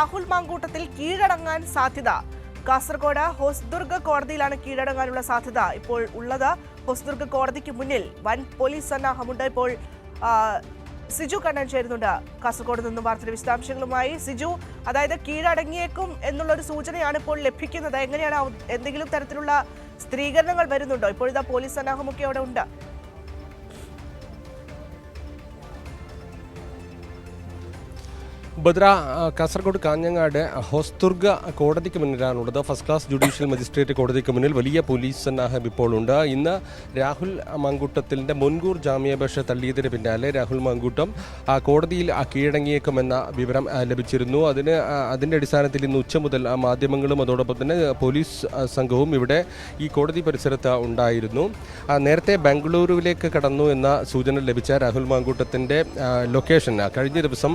രാഹുൽ മാങ്കൂട്ടത്തിൽ കീഴടങ്ങാൻ സാധ്യത. കാസർഗോഡ് ഹോസ്ദുർഗ് കോടതിയിലാണ് കീഴടങ്ങാനുള്ള സാധ്യത ഇപ്പോൾ ഉള്ളത്. ഹോസ്ദുർഗ് കോടതിക്ക് മുന്നിൽ വൻ പോലീസ് സന്നാഹമുണ്ട്. ഇപ്പോൾ സിജു കണ്ണൻ ചേരുന്നുണ്ട് കാസർഗോഡ് നിന്നും വാർത്തയുടെ വിശദാംശങ്ങളുമായി. സിജു, അതായത് കീഴടങ്ങിയേക്കും എന്നുള്ളൊരു സൂചനയാണ് ഇപ്പോൾ ലഭിക്കുന്നത്. എങ്ങനെയാണ് എന്തെങ്കിലും തരത്തിലുള്ള സ്ഥിരീകരണങ്ങൾ വരുന്നുണ്ടോ? ഇപ്പോഴിതാ പോലീസ് സന്നാഹമൊക്കെ അവിടെ ഉണ്ട്. ബദ്ര, കാസർഗോഡ് കാഞ്ഞങ്ങാട് ഹോസ്ദുർഗ് കോടതിക്ക് മുന്നിലാണുള്ളത്. ഫസ്റ്റ് ക്ലാസ് ജുഡീഷ്യൽ മജിസ്ട്രേറ്റ് കോടതിക്ക് മുന്നിൽ വലിയ പോലീസ് സന്നാഹം ഇപ്പോൾ ഉണ്ട്. ഇന്ന് രാഹുൽ മാങ്കൂട്ടത്തിൻ്റെ മുൻകൂർ ജാമ്യാപേക്ഷ തള്ളിയതിന് പിന്നാലെ രാഹുൽ മാങ്കൂട്ടം കോടതിയിൽ കീഴടങ്ങിയേക്കുമെന്ന വിവരം ലഭിച്ചിരുന്നു. അതിൻ്റെ അടിസ്ഥാനത്തിൽ ഇന്ന് ഉച്ച മുതൽ മാധ്യമങ്ങളും അതോടൊപ്പം തന്നെ പോലീസ് സംഘവും ഇവിടെ ഈ കോടതി പരിസരത്ത് ഉണ്ടായിരുന്നു. നേരത്തെ ബംഗളൂരുവിലേക്ക് കടന്നു എന്ന സൂചന ലഭിച്ച രാഹുൽ മാങ്കൂട്ടത്തിൻ്റെ ലൊക്കേഷൻ കഴിഞ്ഞ ദിവസം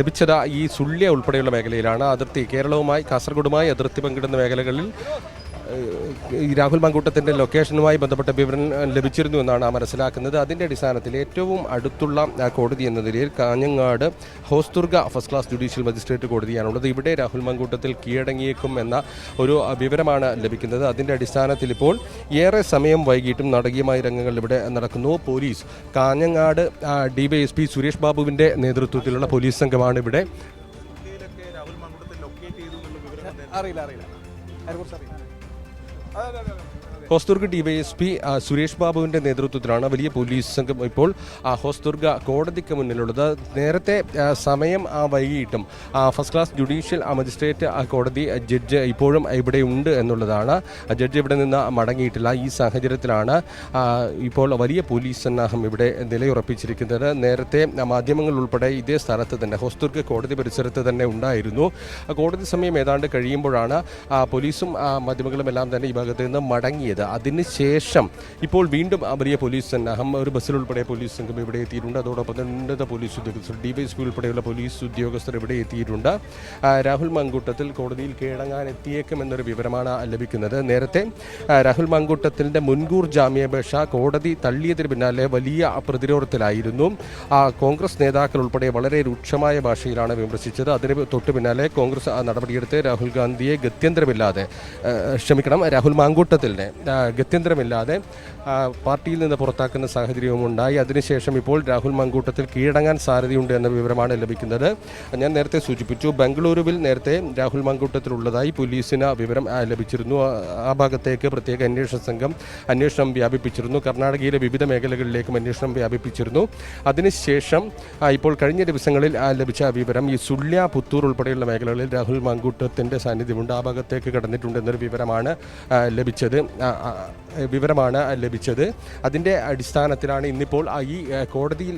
ലഭിച്ചത് ഈ സുള്ളിയ ഉൾപ്പെടെയുള്ള മേഖലയിലാണ്. കേരളവുമായി കാസർഗോഡുമായി അതിർത്തി പങ്കിടുന്ന മേഖലകളിൽ രാഹുൽ മാങ്കൂട്ടത്തിൻ്റെ ലൊക്കേഷനുമായി ബന്ധപ്പെട്ട വിവരം ലഭിച്ചിരുന്നു എന്നാണ് മനസ്സിലാക്കുന്നത്. അതിൻ്റെ അടിസ്ഥാനത്തിൽ ഏറ്റവും അടുത്തുള്ള കോടതി എന്ന നിലയിൽ Kanhangad Hosdurg first class judicial magistrate കോടതിയാണുള്ളത്. ഇവിടെ രാഹുൽ മാങ്കൂട്ടത്തിൽ കീഴടങ്ങിയേക്കും എന്ന ഒരു വിവരമാണ് ലഭിക്കുന്നത്. അതിൻ്റെ അടിസ്ഥാനത്തിൽ ഇപ്പോൾ ഏറെ സമയം വൈകിട്ടും നാടകീയമായ രംഗങ്ങൾ ഇവിടെ നടക്കുന്നു. പോലീസ് കാഞ്ഞങ്ങാട് DYSP സുരേഷ് ബാബുവിൻ്റെ നേതൃത്വത്തിലുള്ള പോലീസ് സംഘമാണ് ഇവിടെ. ഹോസ്ദുർഗ് DYSP സുരേഷ് ബാബുവിൻ്റെ നേതൃത്വത്തിലാണ് വലിയ പോലീസ് സംഘം ഇപ്പോൾ ഹോസ്ദുർഗ് കോടതിക്ക് മുന്നിലുള്ളത്. നേരത്തെ സമയം വൈകിട്ടും ഫസ്റ്റ് ക്ലാസ് ജുഡീഷ്യൽ മജിസ്ട്രേറ്റ് കോടതി ജഡ്ജ് ഇപ്പോഴും ഇവിടെ ഉണ്ട് എന്നുള്ളതാണ്. ജഡ്ജ് ഇവിടെ നിന്ന് മടങ്ങിയിട്ടില്ല. ഈ സാഹചര്യത്തിലാണ് ഇപ്പോൾ വലിയ പോലീസ് സന്നാഹം ഇവിടെ നിലയുറപ്പിച്ചിരിക്കുന്നത്. നേരത്തെ മാധ്യമങ്ങൾ ഉൾപ്പെടെ ഇതേ സ്ഥലത്ത് തന്നെ ഹോസ്ദുർഗ് കോടതി പരിസരത്ത് തന്നെ ഉണ്ടായിരുന്നു. കോടതി സമയം ഏതാണ്ട് കഴിയുമ്പോഴാണ് പോലീസും മാധ്യമങ്ങളും എല്ലാം തന്നെ ഈ ഭാഗത്ത് നിന്ന് മടങ്ങിയത്. അതിനുശേഷം ഇപ്പോൾ വീണ്ടും വലിയ പോലീസ് സന്നാഹം, ഒരു ബസ്സിലുൾപ്പെടെ പോലീസ് സംഘം ഇവിടെ എത്തിയിട്ടുണ്ട്. അതോടൊപ്പം തന്നെ ഉന്നത പോലീസ് ഉദ്യോഗസ്ഥർ DYSP ഉൾപ്പെടെയുള്ള പോലീസ് ഉദ്യോഗസ്ഥർ ഇവിടെ എത്തിയിട്ടുണ്ട്. രാഹുൽ മാങ്കൂട്ടത്തിൽ കോടതിയിൽ കീഴടങ്ങാൻ എത്തിയേക്കുമെന്നൊരു വിവരമാണ് ലഭിക്കുന്നത്. നേരത്തെ രാഹുൽ മാങ്കൂട്ടത്തിൻ്റെ മുൻകൂർ ജാമ്യാപേക്ഷ കോടതി തള്ളിയതിന് പിന്നാലെ വലിയ പ്രതിരോധത്തിലായിരുന്നു. കോൺഗ്രസ് നേതാക്കൾ ഉൾപ്പെടെ വളരെ രൂക്ഷമായ ഭാഷയിലാണ് വിമർശിച്ചത്. അതിന് തൊട്ടു പിന്നാലെ കോൺഗ്രസ് നടപടിയെടുത്ത് രാഹുൽ മാങ്കൂട്ടത്തിനെ ഗത്യന്തരമില്ലാതെ പാർട്ടിയിൽ നിന്ന് പുറത്താക്കുന്ന സാഹചര്യവും ഉണ്ടായി. അതിനുശേഷം ഇപ്പോൾ രാഹുൽ മാങ്കൂട്ടത്തിൽ കീഴടങ്ങാൻ സാധ്യതയുണ്ട് എന്ന വിവരമാണ് ലഭിക്കുന്നത്. ഞാൻ നേരത്തെ സൂചിപ്പിച്ചു, ബംഗളൂരുവിൽ നേരത്തെ രാഹുൽ മാങ്കൂട്ടത്തിലുള്ളതായി പോലീസിന് വിവരം ലഭിച്ചിരുന്നു. ആ ഭാഗത്തേക്ക് പ്രത്യേക അന്വേഷണ സംഘം അന്വേഷണം വ്യാപിപ്പിച്ചിരുന്നു. കർണാടകയിലെ വിവിധ മേഖലകളിലേക്കും അന്വേഷണം വ്യാപിപ്പിച്ചിരുന്നു. അതിനുശേഷം ഇപ്പോൾ കഴിഞ്ഞ ദിവസങ്ങളിൽ ലഭിച്ച വിവരം ഈ സുള്ളിയ, പുത്തൂർ ഉൾപ്പെടെയുള്ള മേഖലകളിൽ രാഹുൽ മാങ്കൂട്ടത്തിൻ്റെ സാന്നിധ്യമുണ്ട്. ആ ഭാഗത്തേക്ക് കടന്നിട്ടുണ്ട് എന്നൊരു വിവരമാണ് ലഭിച്ചത്. അതിൻ്റെ അടിസ്ഥാനത്തിലാണ് ഇന്നിപ്പോൾ ഈ കോടതിയിൽ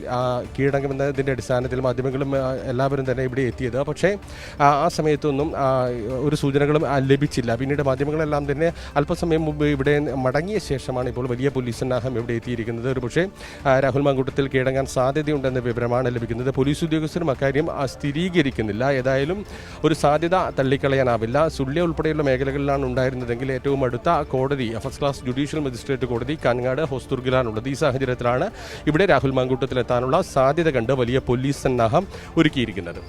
കീഴടങ്ങുന്നതിൻ്റെ അടിസ്ഥാനത്തിൽ മാധ്യമങ്ങളും എല്ലാവരും തന്നെ ഇവിടെ എത്തിയത്. പക്ഷേ ആ സമയത്തൊന്നും ഒരു സൂചനകളും ലഭിച്ചില്ല. പിന്നീട് മാധ്യമങ്ങളെല്ലാം തന്നെ അല്പസമയം മുമ്പ് ഇവിടെ മടങ്ങിയ ശേഷമാണ് ഇപ്പോൾ വലിയ പോലീസ് സന്നാഹം ഇവിടെ എത്തിയിരിക്കുന്നത്. ഒരു പക്ഷേ രാഹുൽ മാങ്കൂട്ടത്തിൽ കീഴടങ്ങാൻ സാധ്യതയുണ്ടെന്ന വിവരമാണ് ലഭിക്കുന്നത്. പോലീസ് ഉദ്യോഗസ്ഥരും അക്കാര്യം സ്ഥിരീകരിക്കുന്നില്ല. ഏതായാലും ഒരു സാധ്യത തള്ളിക്കളയാനാവില്ല. സുള്ളിയ ഉൾപ്പെടെയുള്ള മേഖലകളിലാണ് ഉണ്ടായിരുന്നതെങ്കിൽ ഏറ്റവും അടുത്ത കോടതി ഫസ്റ്റ് ക്ലാസ് ജുഡീഷ്യൽ മജിസ്ട്രേറ്റ് കോടതി കാഞ്ഞങ്ങാട് ഹോസ്ദുർഗിലാണുള്ളത്. ഈ സാഹചര്യത്തിലാണ് ഇവിടെ രാഹുൽ മാങ്കൂട്ടത്തിലെത്താനുള്ള സാധ്യത കണ്ട് വലിയ പോലീസ് സന്നാഹം ഒരുക്കിയിരിക്കുന്നത്.